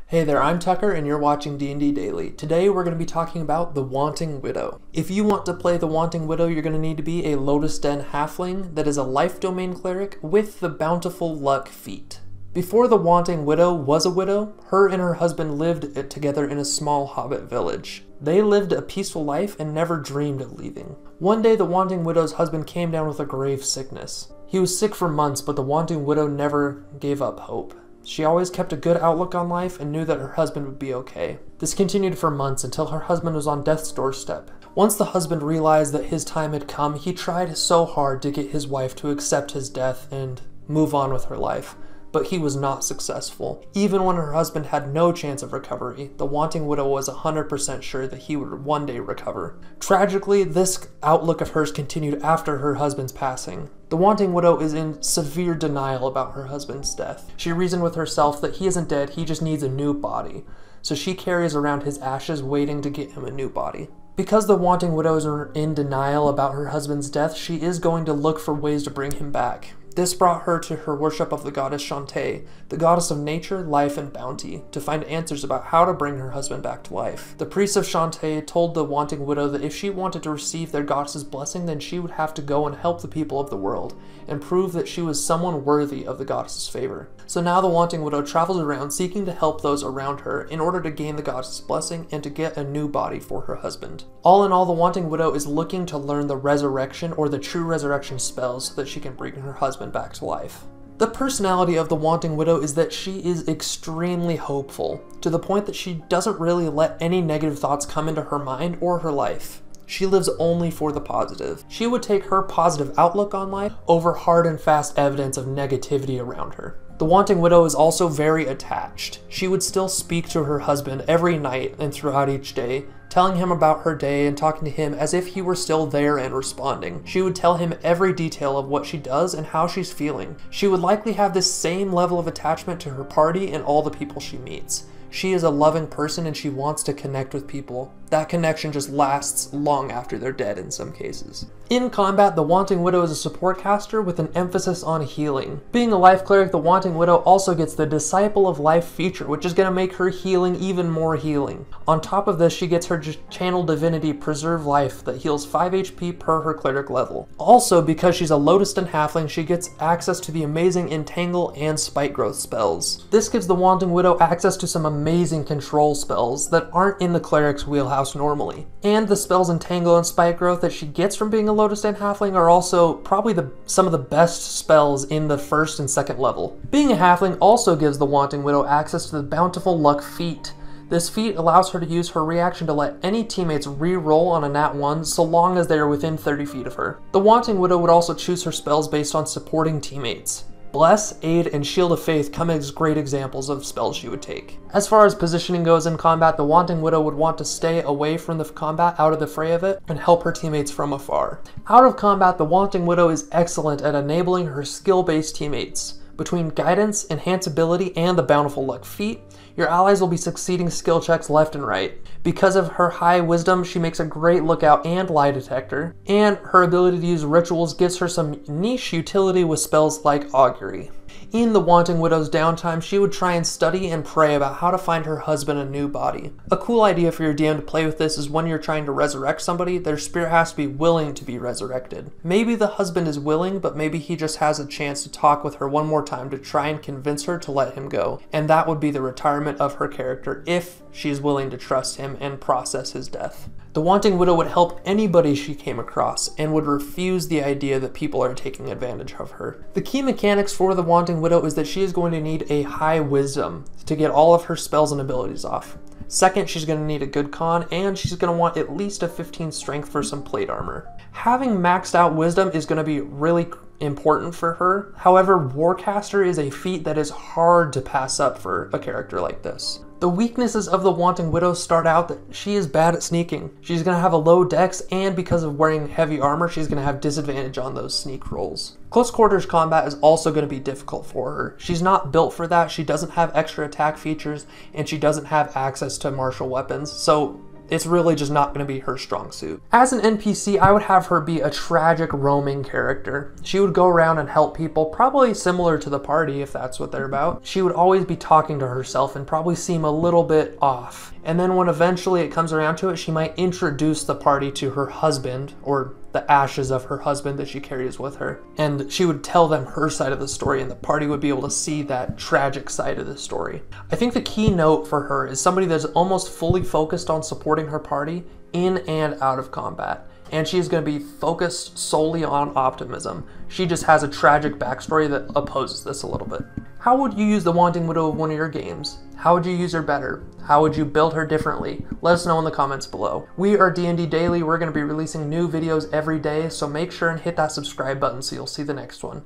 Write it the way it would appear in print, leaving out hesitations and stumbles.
Hey there, I'm Tucker and you're watching D&D Daily. Today we're going to be talking about the Wanting Widow. If you want to play the Wanting Widow, you're going to need to be a Lotusden Halfling that is a life domain cleric with the Bountiful luck feat. Before the Wanting Widow was a widow, her and her husband lived together in a small hobbit village. They lived a peaceful life and never dreamed of leaving. One day the Wanting Widow's husband came down with a grave sickness. He was sick for months, but the Wanting Widow never gave up hope. She always kept a good outlook on life and knew that her husband would be okay. This continued for months until her husband was on death's doorstep. Once the husband realized that his time had come, he tried so hard to get his wife to accept his death and move on with her life. But he was not successful. Even when her husband had no chance of recovery, the Wanting Widow was 100% sure that he would one day recover. Tragically, this outlook of hers continued after her husband's passing. The Wanting Widow is in severe denial about her husband's death. She reasoned with herself that he isn't dead, he just needs a new body. So she carries around his ashes waiting to get him a new body. Because the Wanting Widow is in denial about her husband's death, she is going to look for ways to bring him back. This brought her to her worship of the goddess Shantae, the goddess of nature, life, and bounty, to find answers about how to bring her husband back to life. The priest of Shantae told the Wanting Widow that if she wanted to receive their goddess's blessing, then she would have to go and help the people of the world, and prove that she was someone worthy of the goddess's favor. So now the Wanting Widow travels around seeking to help those around her in order to gain the goddess's blessing and to get a new body for her husband. All in all, the Wanting Widow is looking to learn the resurrection or the true resurrection spells so that she can bring her husband back to life. The personality of the Wanting Widow is that she is extremely hopeful, to the point that she doesn't really let any negative thoughts come into her mind or her life. She lives only for the positive. She would take her positive outlook on life over hard and fast evidence of negativity around her. The Wanting Widow is also very attached. She would still speak to her husband every night and throughout each day, telling him about her day and talking to him as if he were still there and responding. She would tell him every detail of what she does and how she's feeling. She would likely have this same level of attachment to her party and all the people she meets. She is a loving person and she wants to connect with people. That connection just lasts long after they're dead in some cases. In combat, the Wanting Widow is a support caster with an emphasis on healing. Being a life cleric, the Wanting Widow also gets the Disciple of Life feature, which is going to make her healing even more healing. On top of this, she gets her Channel Divinity Preserve Life that heals 5 HP per her cleric level. Also, because she's a Lotusden Halfling, she gets access to the amazing Entangle and Spike Growth spells. This gives the Wanting Widow access to some amazing control spells that aren't in the cleric's wheelhouse normally. And the spells Entangle and Spike Growth that she gets from being a Lotusden Halfling are also probably some of the best spells in the first and second level. Being a Halfling also gives the Wanting Widow access to the Bountiful luck feat. This feat allows her to use her reaction to let any teammates re-roll on a nat 1 so long as they are within 30 feet of her. The Wanting Widow would also choose her spells based on supporting teammates. Bless, Aid, and Shield of Faith come as great examples of spells she would take. As far as positioning goes in combat, the Wanting Widow would want to stay away from the combat, out of the fray of it, and help her teammates from afar. Out of combat, the Wanting Widow is excellent at enabling her skill-based teammates. Between guidance, enhance ability, and the Bountiful luck feat, your allies will be succeeding skill checks left and right. Because of her high wisdom, she makes a great lookout and lie detector, and her ability to use rituals gives her some niche utility with spells like Augury. In the Wanting Widow's downtime, she would try and study and pray about how to find her husband a new body. A cool idea for your DM to play with this is when you're trying to resurrect somebody, their spirit has to be willing to be resurrected. Maybe the husband is willing, but maybe he just has a chance to talk with her one more time to try and convince her to let him go. And that would be the retirement of her character if she's willing to trust him and process his death. The Wanting Widow would help anybody she came across and would refuse the idea that people are taking advantage of her. The key mechanics for the Wanting Widow is that she is going to need a high wisdom to get all of her spells and abilities off. Second, she's going to need a good con, and she's going to want at least a 15 strength for some plate armor. Having maxed out wisdom is going to be really important for her. However, Warcaster is a feat that is hard to pass up for a character like this. The weaknesses of the Wanting Widow start out that she is bad at sneaking. She's going to have a low dex, and because of wearing heavy armor, she's going to have disadvantage on those sneak rolls. Close quarters combat is also going to be difficult for her. She's not built for that, she doesn't have extra attack features, and she doesn't have access to martial weapons, so It's really just not going to be her strong suit. As an NPC, I would have her be a tragic roaming character. She would go around and help people, probably similar to the party if that's what they're about. She would always be talking to herself and probably seem a little bit off. And then when eventually it comes around to it, she might introduce the party to her husband, or the ashes of her husband that she carries with her. And she would tell them her side of the story, and the party would be able to see that tragic side of the story. I think the key note for her is somebody that's almost fully focused on supporting her party in and out of combat. And she's going to be focused solely on optimism. She just has a tragic backstory that opposes this a little bit. How would you use the Wanting Widow of one of your games? How would you use her better? How would you build her differently? Let us know in the comments below. We are D&D Daily. We're going to be releasing new videos every day, so make sure and hit that subscribe button so you'll see the next one.